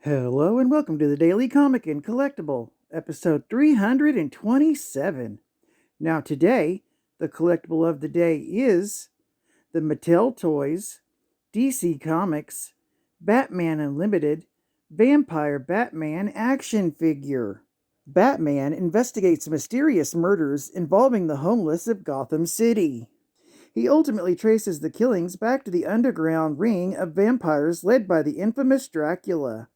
Hello and welcome to the Daily Comic and Collectible, episode 327. Now, today, the collectible of the day is the Mattel Toys, DC Comics, Batman Unlimited, Vampire Batman action figure. Batman investigates mysterious murders involving the homeless of Gotham City. He ultimately traces the killings back to the underground ring of vampires led by the infamous Dracula.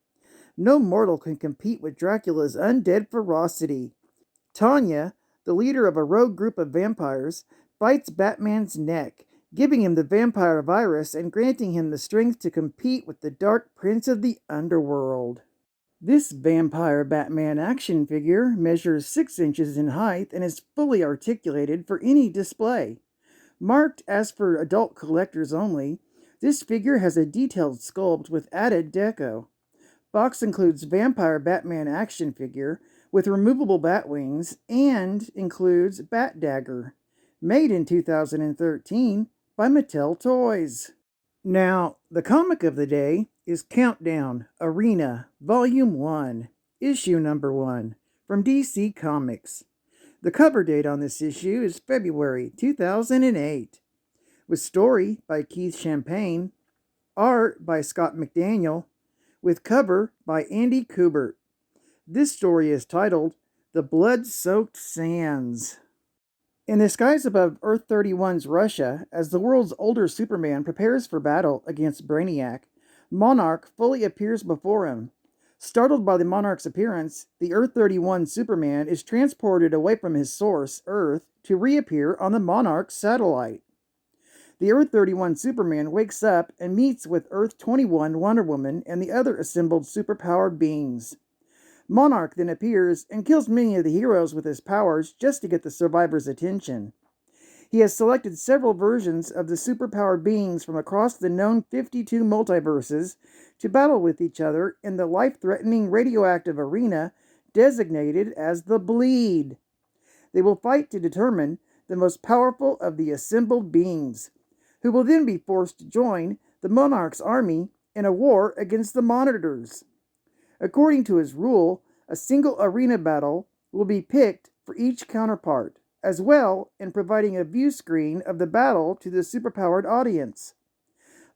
No mortal can compete with Dracula's undead ferocity. Tanya, the leader of a rogue group of vampires, bites Batman's neck, giving him the vampire virus and granting him the strength to compete with the Dark Prince of the Underworld. This Vampire Batman action figure measures 6 inches in height and is fully articulated for any display. Marked as for adult collectors only, this figure has a detailed sculpt with added deco. Box includes Vampire Batman action figure with removable bat wings and includes Bat Dagger, made in 2013 by Mattel Toys. Now, the comic of the day is Countdown Arena Volume 1, Issue Number 1, from DC Comics. The cover date on this issue is February 2008, with story by Keith Champagne, art by Scott McDaniel, with cover by Andy Kubert. This story is titled The Blood-Soaked Sands. In the skies above Earth-31's Russia, as the world's older Superman prepares for battle against Brainiac, Monarch fully appears before him. Startled by the Monarch's appearance, the Earth-31 Superman is transported away from his source, Earth, to reappear on the Monarch satellite. The Earth-31 Superman wakes up and meets with Earth-21 Wonder Woman and the other assembled superpowered beings. Monarch then appears and kills many of the heroes with his powers just to get the survivors' attention. He has selected several versions of the superpowered beings from across the known 52 multiverses to battle with each other in the life-threatening radioactive arena designated as the Bleed. They will fight to determine the most powerful of the assembled beings, who will then be forced to join the Monarch's army in a war against the Monitors. According to his rule, a single arena battle will be picked for each counterpart, as well in providing a view screen of the battle to the superpowered audience.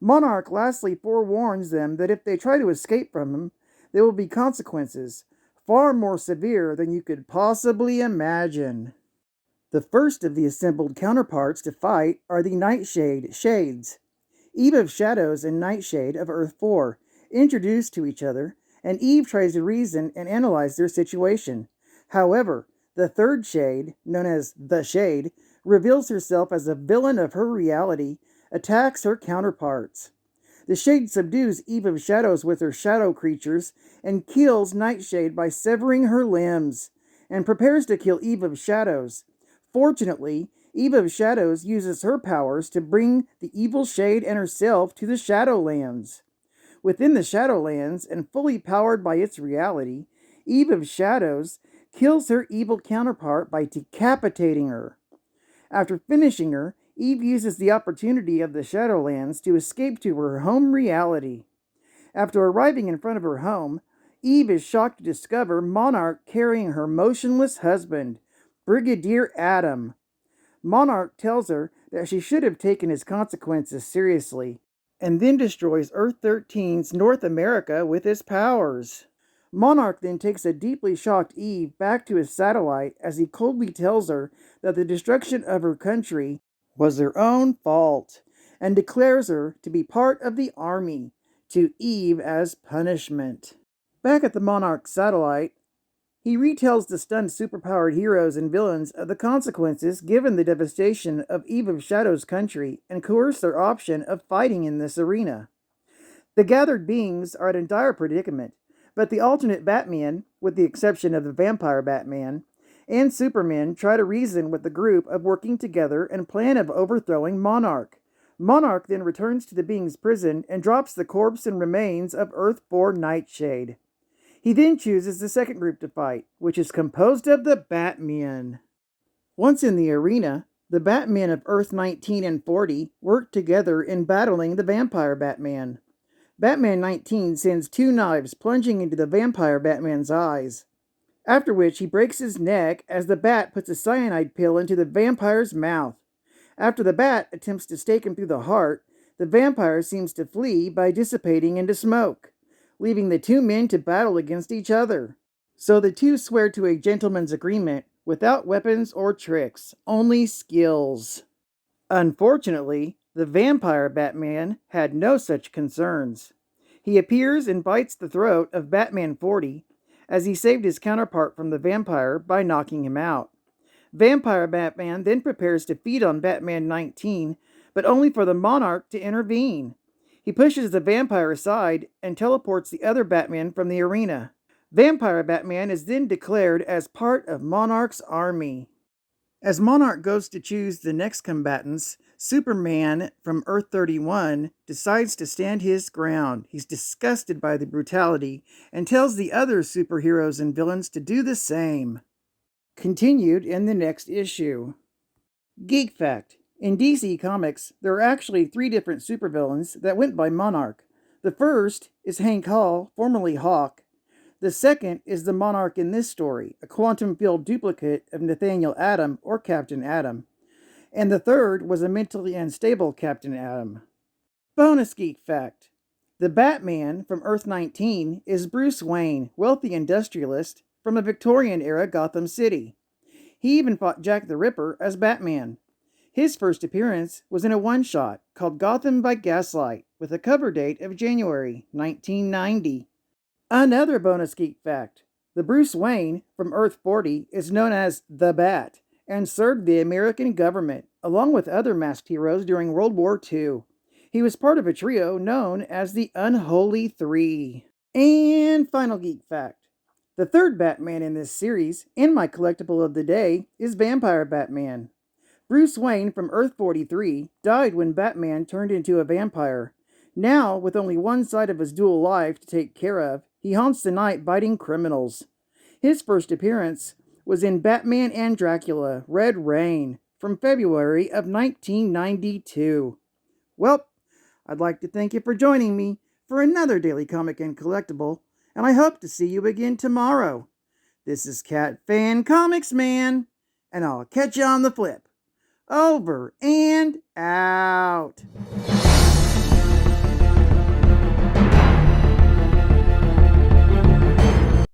Monarch lastly forewarns them that if they try to escape from him, there will be consequences, far more severe than you could possibly imagine. The first of the assembled counterparts to fight are the Nightshade Shades, Eve of Shadows and Nightshade of Earth 4, introduced to each other, and Eve tries to reason and analyze their situation. However, the third shade, known as the Shade, reveals herself as a villain of her reality, attacks her counterparts. The Shade subdues Eve of Shadows with her shadow creatures and kills Nightshade by severing her limbs, and prepares to kill Eve of Shadows. Fortunately, Eve of Shadows uses her powers to bring the evil Shade and herself to the Shadowlands. Within the Shadowlands, and fully powered by its reality, Eve of Shadows kills her evil counterpart by decapitating her. After finishing her, Eve uses the opportunity of the Shadowlands to escape to her home reality. After arriving in front of her home, Eve is shocked to discover Monarch carrying her motionless husband, Brigadier Adam. Monarch tells her that she should have taken his consequences seriously, and then destroys Earth-13's North America with his powers. Monarch then takes a deeply shocked Eve back to his satellite as he coldly tells her that the destruction of her country was her own fault, and declares her to be part of the army, to Eve as punishment. Back at the Monarch satellite, he retells the stunned superpowered heroes and villains of the consequences given the devastation of Eve of Shadows' country and coerce their option of fighting in this arena. The gathered beings are in a dire predicament, but the alternate Batman, with the exception of the Vampire Batman, and Superman try to reason with the group of working together and plan of overthrowing Monarch. Monarch then returns to the being's prison and drops the corpse and remains of Earth 4 Nightshade. He then chooses the second group to fight, which is composed of the Batmen. Once in the arena, the Batmen of Earth 19 and 40 work together in battling the Vampire Batman. Batman 19 sends 2 knives plunging into the vampire Batman's eyes, after which he breaks his neck as the bat puts a cyanide pill into the vampire's mouth. After the bat attempts to stake him through the heart, the vampire seems to flee by dissipating into smoke, leaving the 2 men to battle against each other. So the 2 swear to a gentleman's agreement without weapons or tricks, only skills. Unfortunately, the vampire Batman had no such concerns. He appears and bites the throat of Batman 40, as he saved his counterpart from the vampire by knocking him out. Vampire Batman then prepares to feed on Batman 19, but only for the Monarch to intervene. He pushes the vampire aside and teleports the other Batman from the arena. Vampire Batman is then declared as part of Monarch's army. As Monarch goes to choose the next combatants, Superman from Earth 31 decides to stand his ground. He's disgusted by the brutality and tells the other superheroes and villains to do the same. Continued in the next issue. Geek Fact: in DC Comics, there are actually 3 different supervillains that went by Monarch. The first is Hank Hall, formerly Hawk. The second is the Monarch in this story, a quantum-field duplicate of Nathaniel Atom, or Captain Atom. And the third was a mentally unstable Captain Atom. Bonus Geek Fact: the Batman from Earth 19 is Bruce Wayne, wealthy industrialist from a Victorian-era Gotham City. He even fought Jack the Ripper as Batman. His first appearance was in a one-shot called Gotham by Gaslight, with a cover date of January 1990. Another bonus geek fact: the Bruce Wayne from Earth 40 is known as the Bat and served the American government, along with other masked heroes during World War II. He was part of a trio known as the Unholy Three. And final geek fact: the third Batman in this series, and my collectible of the day, is Vampire Batman. Bruce Wayne from Earth 43 died when Batman turned into a vampire. Now, with only one side of his dual life to take care of, he haunts the night biting criminals. His first appearance was in Batman and Dracula, Red Rain, from February of 1992. Well, I'd like to thank you for joining me for another Daily Comic and Collectible, and I hope to see you again tomorrow. This is Cat Fan Comics Man, and I'll catch you on the flip. Over and out.